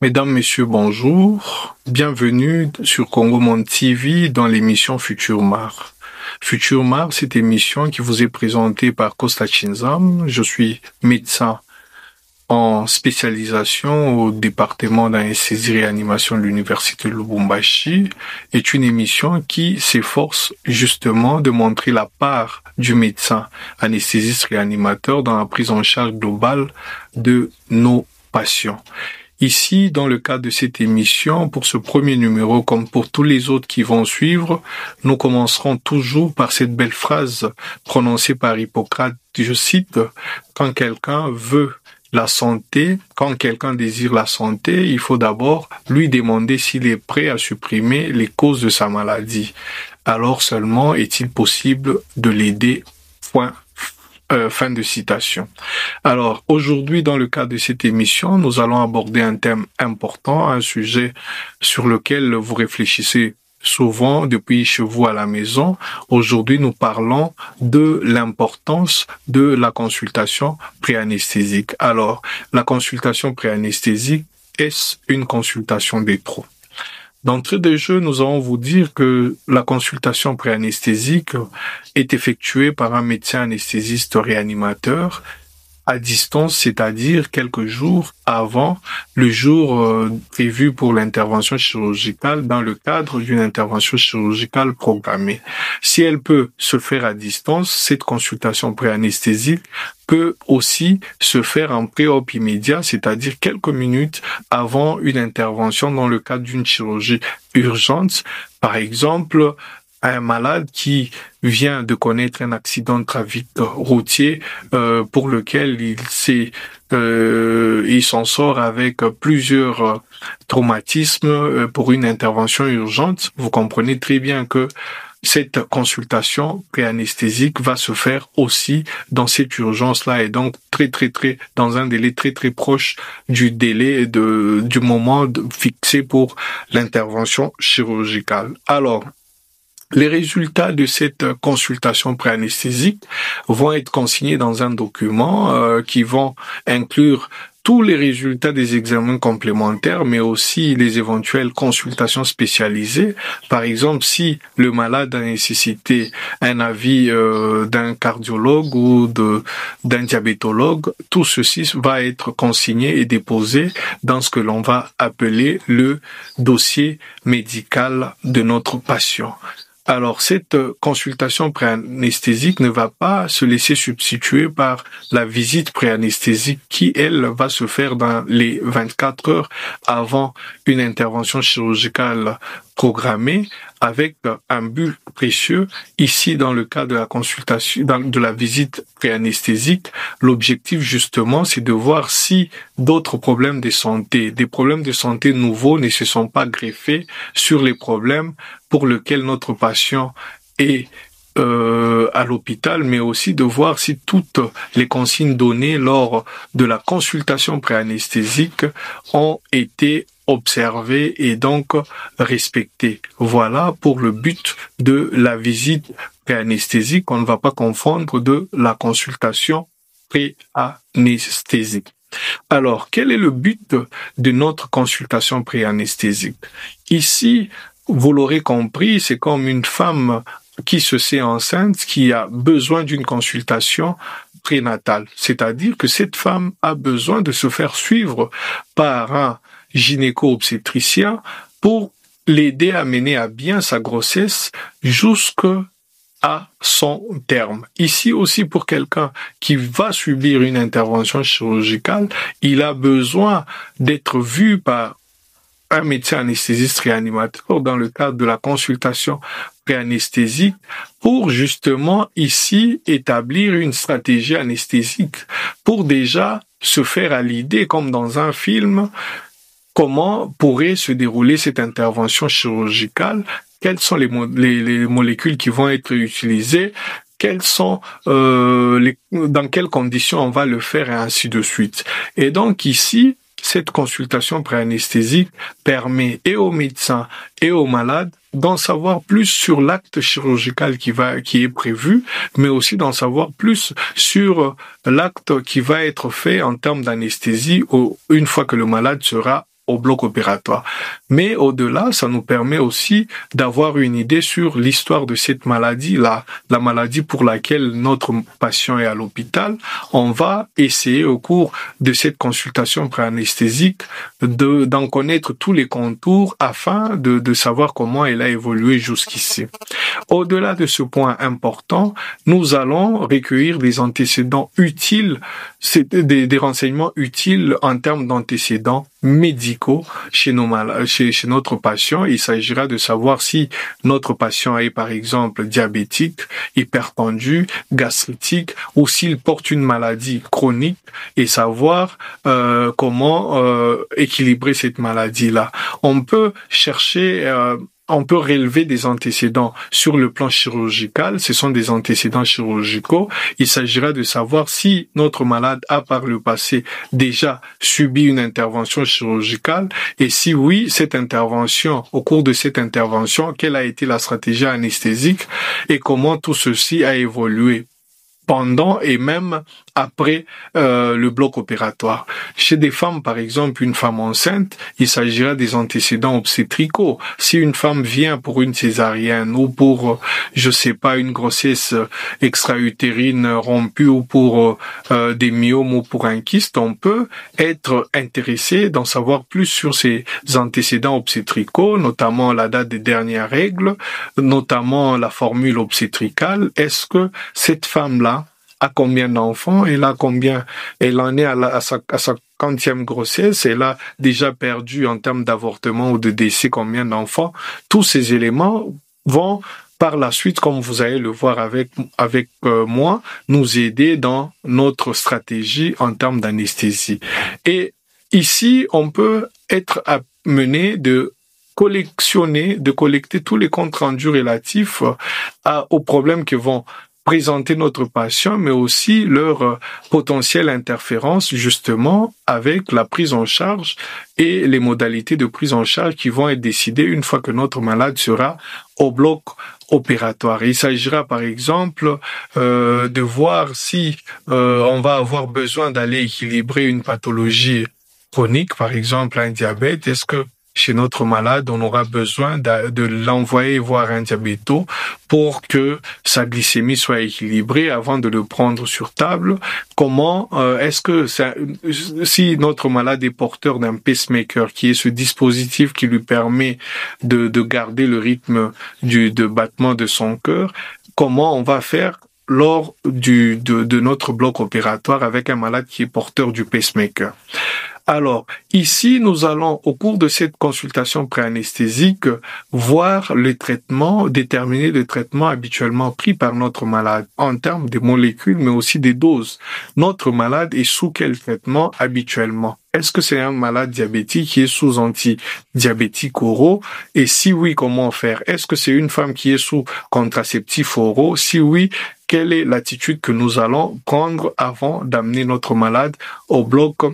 Mesdames, Messieurs, bonjour. Bienvenue sur Congo Monde TV dans l'émission Futur Mar. Futur Mar, cette émission qui vous est présentée par Costa Chinzam. Je suis médecin en spécialisation au département d'anesthésie-réanimation de l'Université de Lubumbashi, est une émission qui s'efforce justement de montrer la part du médecin anesthésiste-réanimateur dans la prise en charge globale de nos patients. Ici, dans le cadre de cette émission, pour ce premier numéro, comme pour tous les autres qui vont suivre, nous commencerons toujours par cette belle phrase prononcée par Hippocrate, je cite, « Quand quelqu'un veut la santé, quand quelqu'un désire la santé, il faut d'abord lui demander s'il est prêt à supprimer les causes de sa maladie. Alors seulement est-il possible de l'aider. » Fin de citation. Alors, aujourd'hui, dans le cadre de cette émission, nous allons aborder un thème important, un sujet sur lequel vous réfléchissez souvent depuis chez vous à la maison. Aujourd'hui, nous parlons de l'importance de la consultation préanesthésique. Alors, la consultation préanesthésique, est-ce une consultation de trop? D'entrée de jeu, nous allons vous dire que la consultation préanesthésique est effectuée par un médecin anesthésiste réanimateur à distance, c'est-à-dire quelques jours avant le jour prévu pour l'intervention chirurgicale dans le cadre d'une intervention chirurgicale programmée. Si elle peut se faire à distance, cette consultation préanesthésique peut aussi se faire en pré-op immédiat, c'est-à-dire quelques minutes avant une intervention dans le cadre d'une chirurgie urgente. Par exemple, un malade qui vient de connaître un accident de trafic routier pour lequel il s'en sort avec plusieurs traumatismes pour une intervention urgente. Vous comprenez très bien que cette consultation préanesthésique va se faire aussi dans cette urgence-là et donc très dans un délai très proche du délai du moment fixé pour l'intervention chirurgicale. Alors, les résultats de cette consultation préanesthésique vont être consignés dans un document qui vont inclure tous les résultats des examens complémentaires, mais aussi les éventuelles consultations spécialisées. Par exemple, si le malade a nécessité un avis d'un cardiologue ou d'un diabétologue, tout ceci va être consigné et déposé dans ce que l'on va appeler le dossier médical de notre patient. Alors, cette consultation préanesthésique ne va pas se laisser substituer par la visite préanesthésique qui, elle, va se faire dans les 24 heures avant une intervention chirurgicale programmée avec un but précieux. Ici, dans le cas de la consultation, de la visite préanesthésique, l'objectif, justement, c'est de voir si d'autres problèmes de santé, des problèmes de santé nouveaux ne se sont pas greffés sur les problèmes pour lesquels notre patient est à l'hôpital, mais aussi de voir si toutes les consignes données lors de la consultation préanesthésique ont été observées et donc respectées. Voilà pour le but de la visite préanesthésique. On ne va pas confondre de la consultation préanesthésique. Alors, quel est le but de notre consultation préanesthésique? Ici, vous l'aurez compris, c'est comme une femme qui se sait enceinte, qui a besoin d'une consultation prénatale. C'est-à-dire que cette femme a besoin de se faire suivre par un gynéco-obstétricien pour l'aider à mener à bien sa grossesse jusqu'à son terme. Ici aussi, pour quelqu'un qui va subir une intervention chirurgicale, il a besoin d'être vu par un médecin anesthésiste réanimateur dans le cadre de la consultation préanesthésique pour justement ici établir une stratégie anesthésique pour déjà se faire à l'idée, comme dans un film, comment pourrait se dérouler cette intervention chirurgicale, quelles sont les molécules qui vont être utilisées, quelles sont dans quelles conditions on va le faire et ainsi de suite. Et donc ici, cette consultation préanesthésique permet et aux médecins et aux malades d'en savoir plus sur l'acte chirurgical qui est prévu, mais aussi d'en savoir plus sur l'acte qui va être fait en termes d'anesthésie une fois que le malade sera au bloc opératoire. Mais au-delà, ça nous permet aussi d'avoir une idée sur l'histoire de cette maladie, la maladie pour laquelle notre patient est à l'hôpital. On va essayer au cours de cette consultation pré-anesthésique d'en connaître tous les contours afin de savoir comment elle a évolué jusqu'ici. Au-delà de ce point important, nous allons recueillir des antécédents utiles, des renseignements utiles en termes d'antécédents médicaux chez notre patient. Il s'agira de savoir si notre patient est par exemple diabétique, hypertendu, gastritique ou s'il porte une maladie chronique et savoir comment équilibrer cette maladie-là. On peut relever des antécédents sur le plan chirurgical. Ce sont des antécédents chirurgicaux. Il s'agira de savoir si notre malade a par le passé déjà subi une intervention chirurgicale et si oui, au cours de cette intervention, quelle a été la stratégie anesthésique et comment tout ceci a évolué pendant et même après le bloc opératoire. Chez des femmes, par exemple, une femme enceinte, il s'agira des antécédents obstétricaux. Si une femme vient pour une césarienne ou pour, une grossesse extra-utérine rompue ou pour des myomes ou pour un kyste, on peut être intéressé d'en savoir plus sur ces antécédents obstétricaux, notamment la date des dernières règles, notamment la formule obstétricale. Est-ce que cette femme-là a combien d'enfants? Elle en est à sa 50e grossesse? Elle a déjà perdu en termes d'avortement ou de décès combien d'enfants? Tous ces éléments vont par la suite, comme vous allez le voir avec moi, nous aider dans notre stratégie en termes d'anesthésie. Et ici, on peut être amené de collecter tous les comptes rendus relatifs aux problèmes que vont présenter notre patient, mais aussi leur potentielle interférence justement avec la prise en charge et les modalités de prise en charge qui vont être décidées une fois que notre malade sera au bloc opératoire. Il s'agira par exemple de voir si on va avoir besoin d'aller équilibrer une pathologie chronique, par exemple un diabète. Est-ce que chez notre malade, on aura besoin de l'envoyer voir un diabéto pour que sa glycémie soit équilibrée avant de le prendre sur table? Si notre malade est porteur d'un pacemaker, qui est ce dispositif qui lui permet de garder le rythme de battement de son cœur, comment on va faire lors de notre bloc opératoire avec un malade qui est porteur du pacemaker? Alors, ici, nous allons, au cours de cette consultation pré-anesthésique, déterminer le traitement habituellement pris par notre malade en termes de molécules, mais aussi des doses. Notre malade est sous quel traitement habituellement? Est-ce que c'est un malade diabétique qui est sous antidiabétiques oraux? Et si oui, comment faire? Est-ce que c'est une femme qui est sous contraceptifs oraux? Si oui, quelle est l'attitude que nous allons prendre avant d'amener notre malade au bloc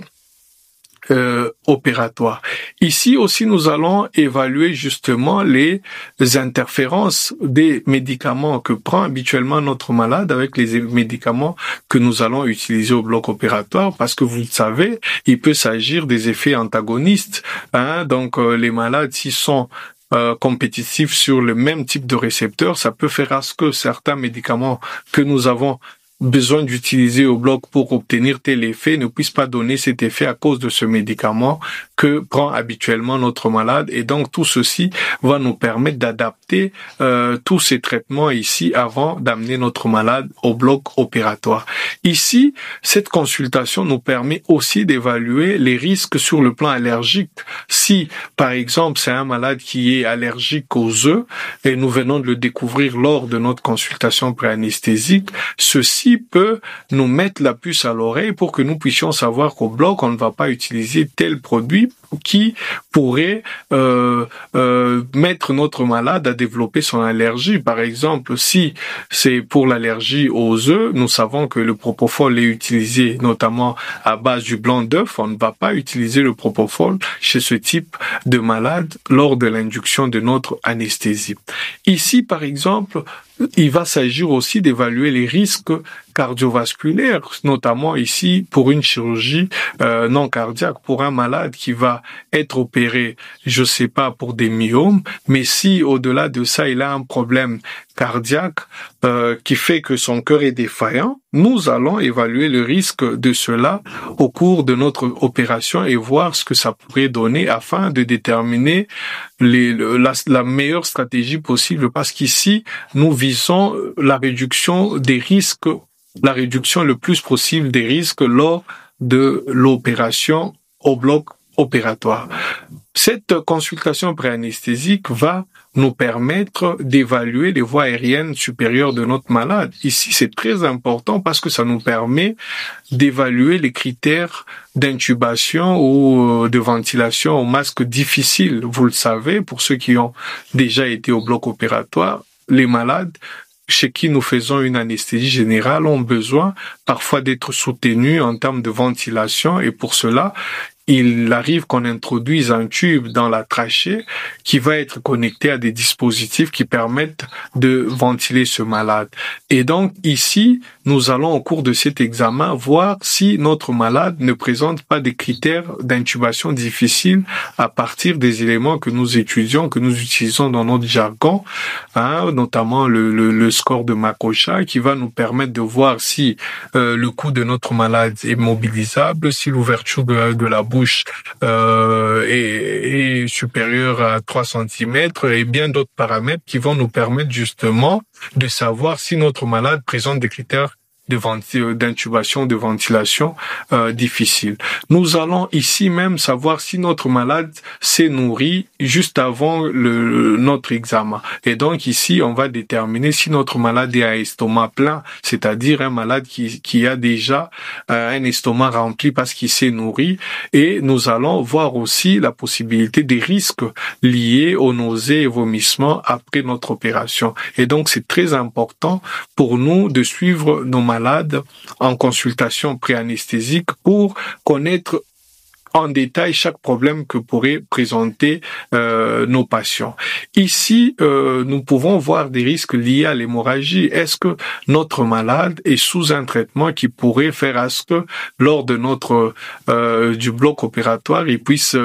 opératoire. Ici aussi, nous allons évaluer justement les interférences des médicaments que prend habituellement notre malade avec les médicaments que nous allons utiliser au bloc opératoire, parce que vous le savez, il peut s'agir des effets antagonistes. Donc, les malades, s'ils sont compétitifs sur le même type de récepteur, ça peut faire à ce que certains médicaments que nous avons besoin d'utiliser au bloc pour obtenir tel effet ne puisse pas donner cet effet à cause de ce médicament que prend habituellement notre malade. Et donc tout ceci va nous permettre d'adapter tous ces traitements ici avant d'amener notre malade au bloc opératoire. Ici, cette consultation nous permet aussi d'évaluer les risques sur le plan allergique. Si, par exemple, c'est un malade qui est allergique aux œufs, et nous venons de le découvrir lors de notre consultation pré-anesthésique, ceci peut nous mettre la puce à l'oreille pour que nous puissions savoir qu'au bloc, on ne va pas utiliser tel produit qui pourrait mettre notre malade à développer son allergie. Par exemple, si c'est pour l'allergie aux œufs, nous savons que le propofol est utilisé notamment à base du blanc d'œuf. On ne va pas utiliser le propofol chez ce type de malade lors de l'induction de notre anesthésie. Ici, par exemple, il va s'agir aussi d'évaluer les risques cardiovasculaires, notamment ici pour une chirurgie non cardiaque, pour un malade qui va être opéré, je sais pas, pour des myomes, mais si au-delà de ça, il a un problème cardiaque qui fait que son cœur est défaillant, nous allons évaluer le risque de cela au cours de notre opération et voir ce que ça pourrait donner afin de déterminer la meilleure stratégie possible, parce qu'ici, nous visons la réduction des risques, la réduction le plus possible des risques lors de l'opération au bloc opératoire. Cette consultation préanesthésique va nous permettre d'évaluer les voies aériennes supérieures de notre malade. Ici, c'est très important parce que ça nous permet d'évaluer les critères d'intubation ou de ventilation au masque difficile. Vous le savez, pour ceux qui ont déjà été au bloc opératoire, les malades chez qui nous faisons une anesthésie générale ont besoin parfois d'être soutenus en termes de ventilation, et pour cela, il arrive qu'on introduise un tube dans la trachée qui va être connecté à des dispositifs qui permettent de ventiler ce malade. Et donc ici, nous allons au cours de cet examen voir si notre malade ne présente pas des critères d'intubation difficiles à partir des éléments que nous étudions, que nous utilisons dans notre jargon, notamment le score de Makosha, qui va nous permettre de voir si le cou de notre malade est mobilisable, si l'ouverture de la bouche est supérieure à 3 cm, et bien d'autres paramètres qui vont nous permettre justement de savoir si notre malade présente des critères d'intubation, de ventilation difficile. Nous allons ici même savoir si notre malade s'est nourri juste avant notre examen. Et donc ici, on va déterminer si notre malade est à estomac plein, c'est-à-dire un malade qui a déjà un estomac rempli parce qu'il s'est nourri. Et nous allons voir aussi la possibilité des risques liés aux nausées et vomissements après notre opération. Et donc c'est très important pour nous de suivre nos malades en consultation préanesthésique pour connaître en détail chaque problème que pourraient présenter nos patients. Ici, nous pouvons voir des risques liés à l'hémorragie. Est-ce que notre malade est sous un traitement qui pourrait faire à ce que lors de du bloc opératoire, il puisse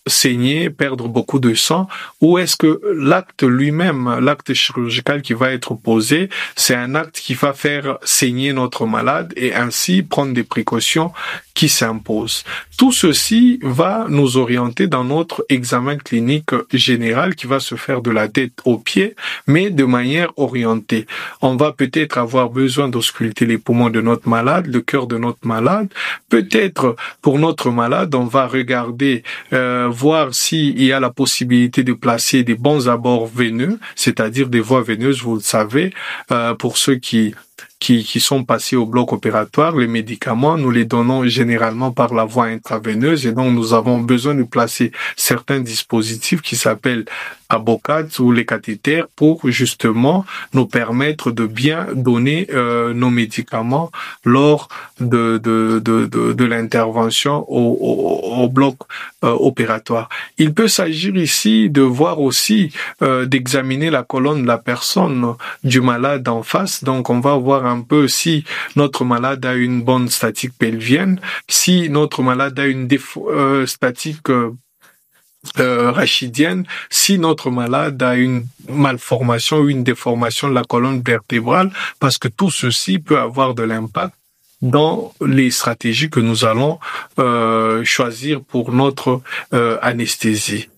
saigner, perdre beaucoup de sang, ou est-ce que l'acte lui-même, l'acte chirurgical qui va être posé, c'est un acte qui va faire saigner notre malade et ainsi prendre des précautions qui s'imposent. Tout ceci va nous orienter dans notre examen clinique général qui va se faire de la tête aux pieds, mais de manière orientée. On va peut-être avoir besoin d'ausculter les poumons de notre malade, le cœur de notre malade. Peut-être pour notre malade, on va regarder, voir s'il y a la possibilité de placer des bons abords veineux, c'est-à-dire des voies veineuses, vous le savez, pour ceux qui sont passés au bloc opératoire, les médicaments, nous les donnons généralement par la voie intraveineuse, et donc nous avons besoin de placer certains dispositifs qui s'appellent abocats ou les cathéters pour justement nous permettre de bien donner nos médicaments lors de l'intervention au bloc opératoire. Il peut s'agir ici de voir aussi, d'examiner la colonne de la personne, du malade en face. Donc on va voir un peu si notre malade a une bonne statique pelvienne, si notre malade a une statique rachidienne, si notre malade a une malformation ou une déformation de la colonne vertébrale, parce que tout ceci peut avoir de l'impact dans les stratégies que nous allons choisir pour notre anesthésie.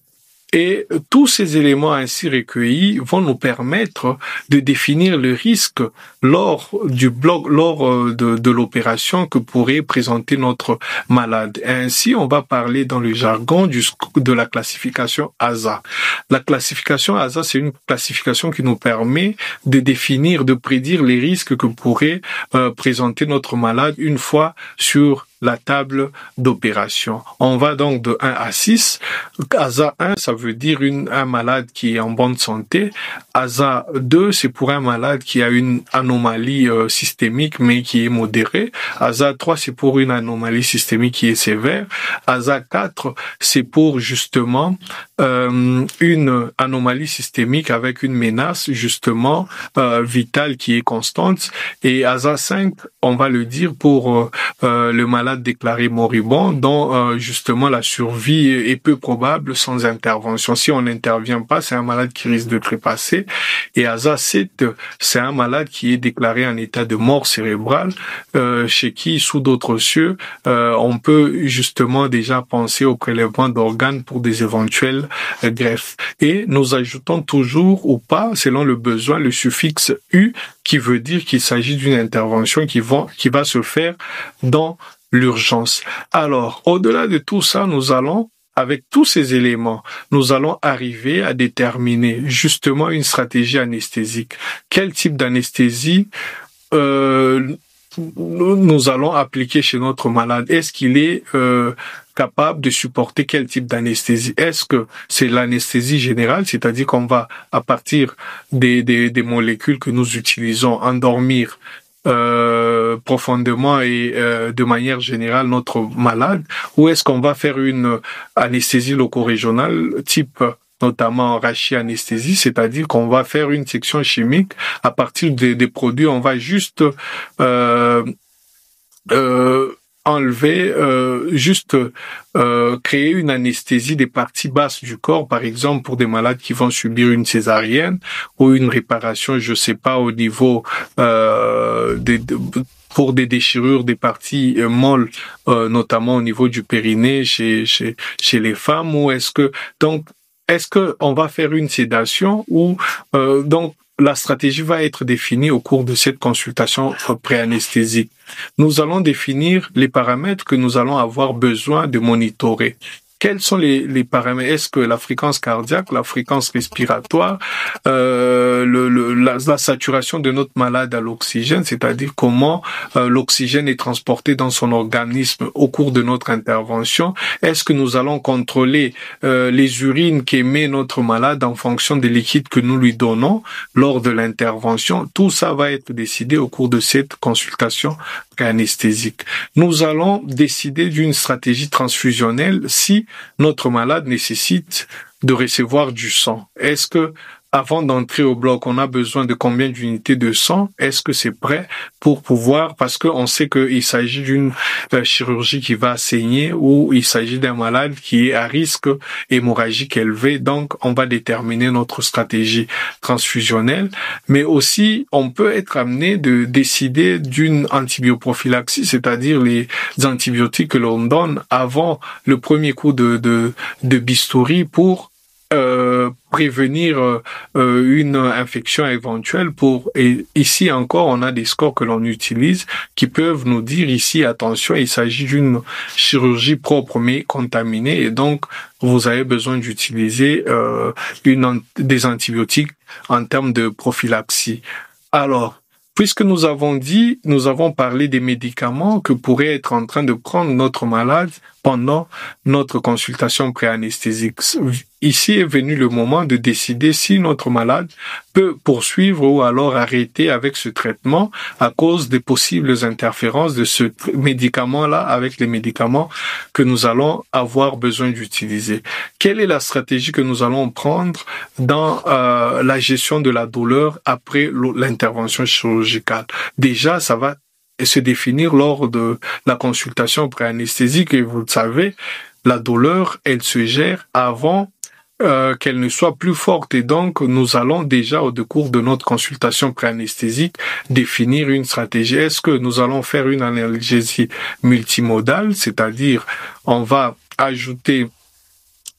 Et tous ces éléments ainsi recueillis vont nous permettre de définir le risque lors de l'opération que pourrait présenter notre malade. Et ainsi, on va parler dans le jargon de la classification ASA. La classification ASA, c'est une classification qui nous permet de définir, de prédire les risques que pourrait présenter notre malade une fois sur la table d'opération. On va donc de 1 à 6. ASA 1, ça veut dire un malade qui est en bonne santé. ASA 2, c'est pour un malade qui a une anomalie systémique mais qui est modérée. ASA 3, c'est pour une anomalie systémique qui est sévère. ASA 4, c'est pour justement une anomalie systémique avec une menace justement vitale qui est constante. Et ASA 5, on va le dire, pour le malade déclaré moribond, dont justement la survie est peu probable sans intervention. Si on n'intervient pas, c'est un malade qui risque de trépasser. Et ASA 7, c'est un malade qui est déclaré en état de mort cérébrale, chez qui, sous d'autres cieux, on peut justement déjà penser au prélèvement d'organes pour des éventuelles greffes. Et nous ajoutons toujours ou pas, selon le besoin, le suffixe U, qui veut dire qu'il s'agit d'une intervention qui va se faire dans l'urgence. Alors, au-delà de tout ça, nous allons, avec tous ces éléments, nous allons arriver à déterminer justement une stratégie anesthésique. Quel type d'anesthésie nous allons appliquer chez notre malade? Est-ce qu'il est capable de supporter quel type d'anesthésie? Est-ce que c'est l'anesthésie générale, c'est-à-dire qu'on va, à partir des molécules que nous utilisons, endormir profondément et de manière générale notre malade, ou est-ce qu'on va faire une anesthésie loco-régionale type notamment rachianesthésie, c'est-à-dire qu'on va faire une section chimique à partir des produits, on va juste enlever, créer une anesthésie des parties basses du corps, par exemple pour des malades qui vont subir une césarienne ou une réparation, je sais pas, au niveau pour des déchirures des parties molles, notamment au niveau du périnée chez les femmes, ou est-ce que on va faire une sédation ou donc la stratégie va être définie au cours de cette consultation préanesthésique. Nous allons définir les paramètres que nous allons avoir besoin de monitorer. Quels sont les paramètres? Est-ce que la fréquence cardiaque, la fréquence respiratoire, la saturation de notre malade à l'oxygène, c'est-à-dire comment l'oxygène est transporté dans son organisme au cours de notre intervention? Est-ce que nous allons contrôler les urines qu'émet notre malade en fonction des liquides que nous lui donnons lors de l'intervention? Tout ça va être décidé au cours de cette consultation anesthésique. Nous allons décider d'une stratégie transfusionnelle si notre malade nécessite de recevoir du sang. Est-ce que avant d'entrer au bloc, on a besoin de combien d'unités de sang? Est-ce que c'est prêt pour pouvoir, parce qu'on sait qu'il s'agit d'une chirurgie qui va saigner ou il s'agit d'un malade qui est à risque hémorragique élevé, donc on va déterminer notre stratégie transfusionnelle, mais aussi on peut être amené de décider d'une antibioprophylaxie, c'est-à-dire les antibiotiques que l'on donne avant le premier coup de bistouri pour prévenir une infection éventuelle et ici encore on a des scores que l'on utilise qui peuvent nous dire ici attention, il s'agit d'une chirurgie propre mais contaminée et donc vous avez besoin d'utiliser des antibiotiques en termes de prophylaxie. Alors, puisque nous avons parlé des médicaments que pourrait être en train de prendre notre malade pendant notre consultation préanesthésique. Ici est venu le moment de décider si notre malade peut poursuivre ou alors arrêter avec ce traitement à cause des possibles interférences de ce médicament-là avec les médicaments que nous allons avoir besoin d'utiliser. Quelle est la stratégie que nous allons prendre dans la gestion de la douleur après l'intervention chirurgicale? Déjà, ça va se définir lors de la consultation préanesthésique et vous le savez, la douleur, elle se gère avant qu'elle ne soit plus forte et donc nous allons déjà au cours de notre consultation préanesthésique définir une stratégie. Est-ce que nous allons faire une analgésie multimodale, c'est-à-dire on va ajouter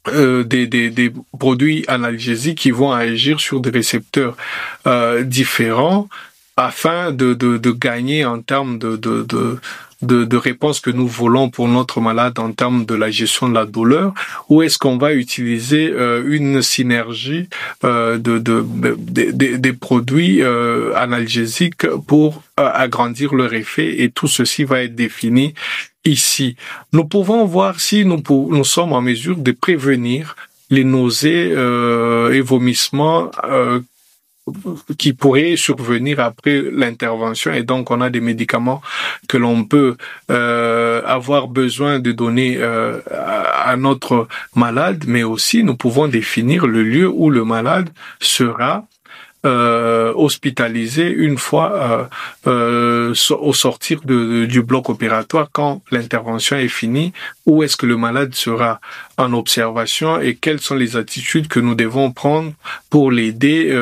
des produits analgésiques qui vont agir sur des récepteurs différents afin de gagner en termes de réponses que nous voulons pour notre malade en termes de la gestion de la douleur, ou est-ce qu'on va utiliser une synergie des produits analgésiques pour agrandir leur effet, et tout ceci va être défini ici. Nous pouvons voir si nous sommes en mesure de prévenir les nausées et vomissements qui pourraient survenir après l'intervention. Et donc, on a des médicaments que l'on peut avoir besoin de donner à notre malade, mais aussi nous pouvons définir le lieu où le malade sera hospitalisé une fois au sortir du bloc opératoire quand l'intervention est finie, où est-ce que le malade sera en observation et quelles sont les attitudes que nous devons prendre pour l'aider,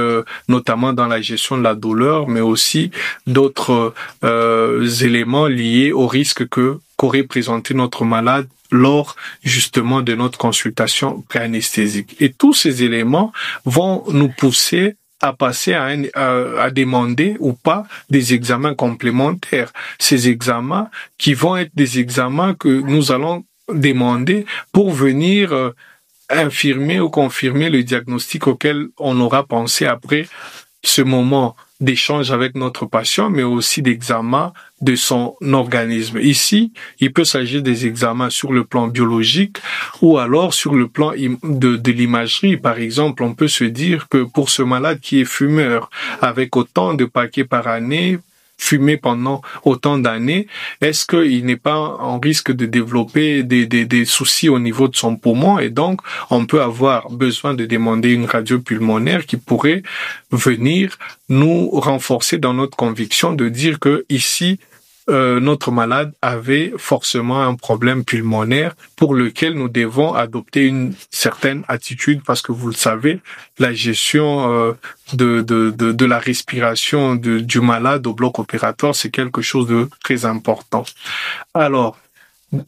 notamment dans la gestion de la douleur, mais aussi d'autres éléments liés au risque qu'aurait présenté notre malade lors justement de notre consultation pré-anesthésique. Et tous ces éléments vont nous pousser à passer à demander ou pas des examens complémentaires. Ces examens qui vont être des examens que nous allons demander pour venir infirmer ou confirmer le diagnostic auquel on aura pensé après ce moment d'échange avec notre patient, mais aussi d'examen de son organisme. Ici, il peut s'agir des examens sur le plan biologique ou alors sur le plan de l'imagerie. Par exemple, on peut se dire que pour ce malade qui est fumeur, avec autant de paquets par année, fumé pendant autant d'années, est-ce qu'il n'est pas en risque de développer des soucis au niveau de son poumon? Et donc, on peut avoir besoin de demander une radio pulmonaire qui pourrait venir nous renforcer dans notre conviction de dire que ici, notre malade avait forcément un problème pulmonaire pour lequel nous devons adopter une certaine attitude parce que vous le savez, la gestion de la respiration du malade au bloc opératoire, c'est quelque chose de très important. Alors,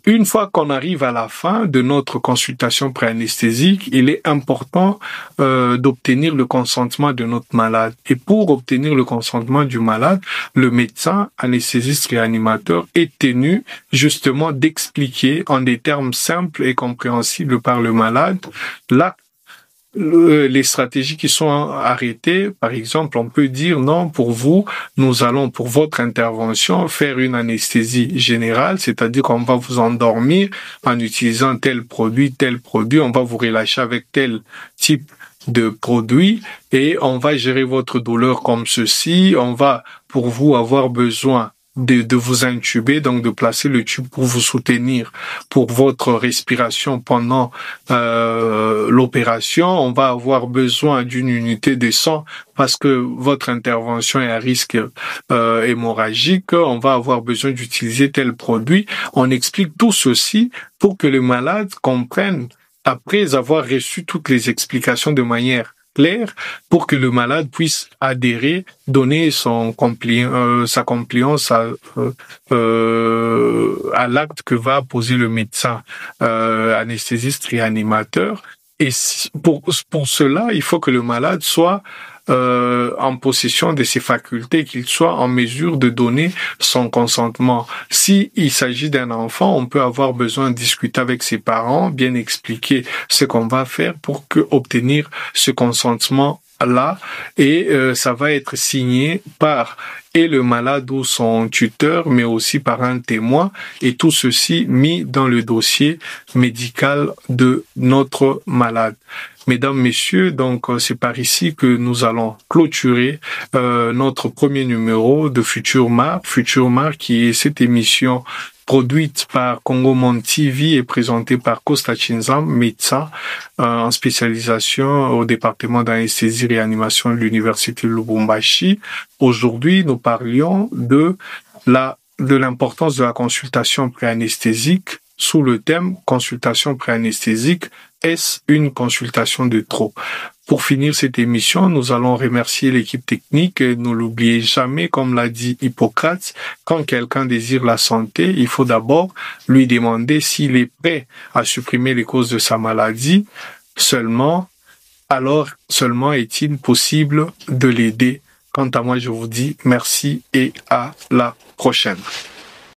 une fois qu'on arrive à la fin de notre consultation pré-anesthésique, il est important d'obtenir le consentement de notre malade. Et pour obtenir le consentement du malade, le médecin anesthésiste réanimateur est tenu justement d'expliquer en des termes simples et compréhensibles par le malade les stratégies qui sont arrêtées. Par exemple, on peut dire non, pour vous, nous allons pour votre intervention faire une anesthésie générale, c'est-à-dire qu'on va vous endormir en utilisant tel produit, on va vous relâcher avec tel type de produit et on va gérer votre douleur comme ceci, on va pour vous avoir besoin de vous intuber, donc de placer le tube pour vous soutenir pour votre respiration pendant l'opération. On va avoir besoin d'une unité de sang parce que votre intervention est à risque hémorragique. On va avoir besoin d'utiliser tel produit. On explique tout ceci pour que le malade comprenne, après avoir reçu toutes les explications de manière clair pour que le malade puisse adhérer, donner sa compliance à l'acte que va poser le médecin anesthésiste réanimateur. Et pour cela, il faut que le malade soit en possession de ses facultés, qu'il soit en mesure de donner son consentement. Si il s'agit d'un enfant, on peut avoir besoin de discuter avec ses parents, bien expliquer ce qu'on va faire pour obtenir ce consentement-là, et ça va être signé par et le malade ou son tuteur, mais aussi par un témoin, et tout ceci mis dans le dossier médical de notre malade. Mesdames, Messieurs, donc c'est par ici que nous allons clôturer notre premier numéro de Futur Mar qui est cette émission produite par Congo Monde TV et présentée par Costa Chinzam, médecin en spécialisation au département d'anesthésie et réanimation de l'Université de Lubumbashi. Aujourd'hui, nous parlions de l'importance de la consultation pré-anesthésique sous le thème « Consultation pré-anesthésique, est-ce une consultation de trop ?» Pour finir cette émission, nous allons remercier l'équipe technique. Ne l'oubliez jamais, comme l'a dit Hippocrate, quand quelqu'un désire la santé, il faut d'abord lui demander s'il est prêt à supprimer les causes de sa maladie. Alors seulement est-il possible de l'aider. Quant à moi, je vous dis merci et à la prochaine.